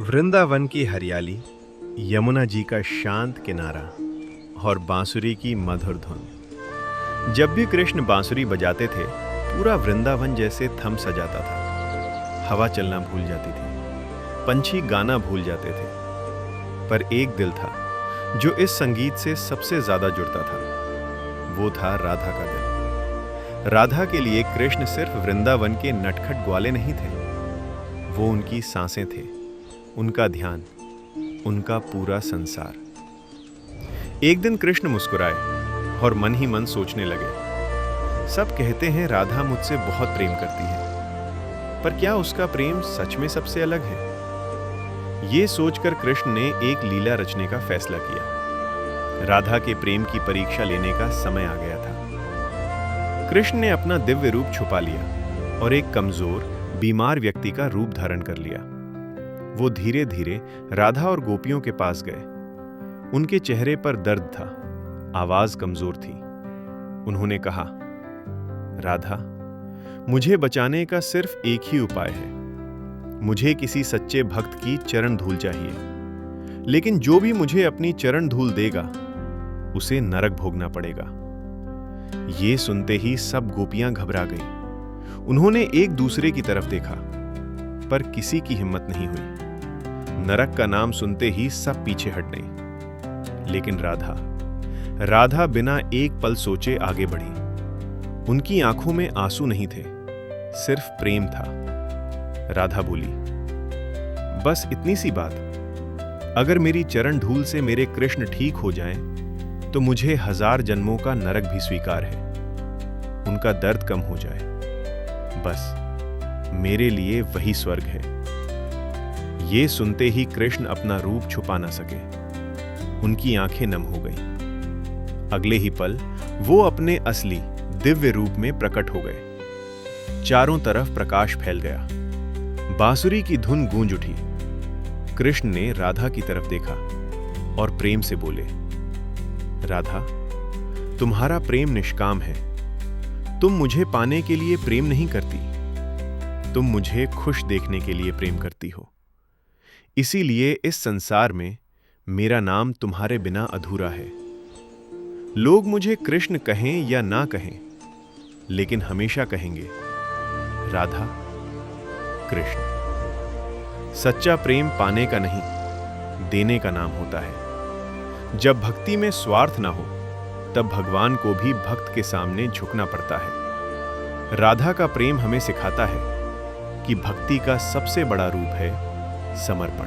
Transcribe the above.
वृंदावन की हरियाली, यमुना जी का शांत किनारा और बांसुरी की मधुर धुन। जब भी कृष्ण बांसुरी बजाते थे, पूरा वृंदावन जैसे थम सा जाता था। हवा चलना भूल जाती थी, पंछी गाना भूल जाते थे। पर एक दिल था जो इस संगीत से सबसे ज्यादा जुड़ता था। वो था राधा का दिल। राधा के लिए कृष्ण सिर्फ वृंदावन के नटखट ग्वाले नहीं थे, वो उनकी सांसें थे, उनका ध्यान, उनका पूरा संसार। एक दिन कृष्ण मुस्कुराए और मन ही मन सोचने लगे। सब कहते हैं राधा मुझसे बहुत प्रेम करती है, पर क्या उसका प्रेम सच में सबसे अलग है? ये सोचकर कृष्ण ने एक लीला रचने का फैसला किया। राधा के प्रेम की परीक्षा लेने का समय आ गया था। कृष्ण ने अपना दिव्य रूप छुपा लिया और एक कमजोर, बीमार व्यक्ति का रूप धारण कर लिया। वो धीरे धीरे राधा और गोपियों के पास गए। उनके चेहरे पर दर्द था, आवाज कमजोर थी। उन्होंने कहा, राधा, मुझे बचाने का सिर्फ एक ही उपाय है। मुझे किसी सच्चे भक्त की चरण धूल चाहिए, लेकिन जो भी मुझे अपनी चरण धूल देगा, उसे नरक भोगना पड़ेगा। ये सुनते ही सब गोपियां घबरा गई। उन्होंने एक दूसरे की तरफ देखा, पर किसी की हिम्मत नहीं हुई। नरक का नाम सुनते ही सब पीछे हट गई। लेकिन राधा बिना एक पल सोचे आगे बढ़ी। उनकी आंखों में आंसू नहीं थे, सिर्फ प्रेम था। राधा बोली, बस इतनी सी बात, अगर मेरी चरण धूल से मेरे कृष्ण ठीक हो जाएं, तो मुझे 1000 जन्मों का नरक भी स्वीकार है। उनका दर्द कम हो जाए, बस मेरे लिए वही स्वर्ग है। ये सुनते ही कृष्ण अपना रूप छुपा न सके। उनकी आंखें नम हो गई। अगले ही पल वो अपने असली दिव्य रूप में प्रकट हो गए। चारों तरफ प्रकाश फैल गया। बांसुरी की धुन गूंज उठी। कृष्ण ने राधा की तरफ देखा और प्रेम से बोले, राधा, तुम्हारा प्रेम निष्काम है। तुम मुझे पाने के लिए प्रेम नहीं करती, तुम मुझे खुश देखने के लिए प्रेम करती हो। इसीलिए इस संसार में मेरा नाम तुम्हारे बिना अधूरा है। लोग मुझे कृष्ण कहें या ना कहें, लेकिन हमेशा कहेंगे, राधा, कृष्ण। सच्चा प्रेम पाने का नहीं, देने का नाम होता है। जब भक्ति में स्वार्थ ना हो, तब भगवान को भी भक्त के सामने झुकना पड़ता है। राधा का प्रेम हमें सिखाता है कि भक्ति का सबसे बड़ा रूप है समर्पण।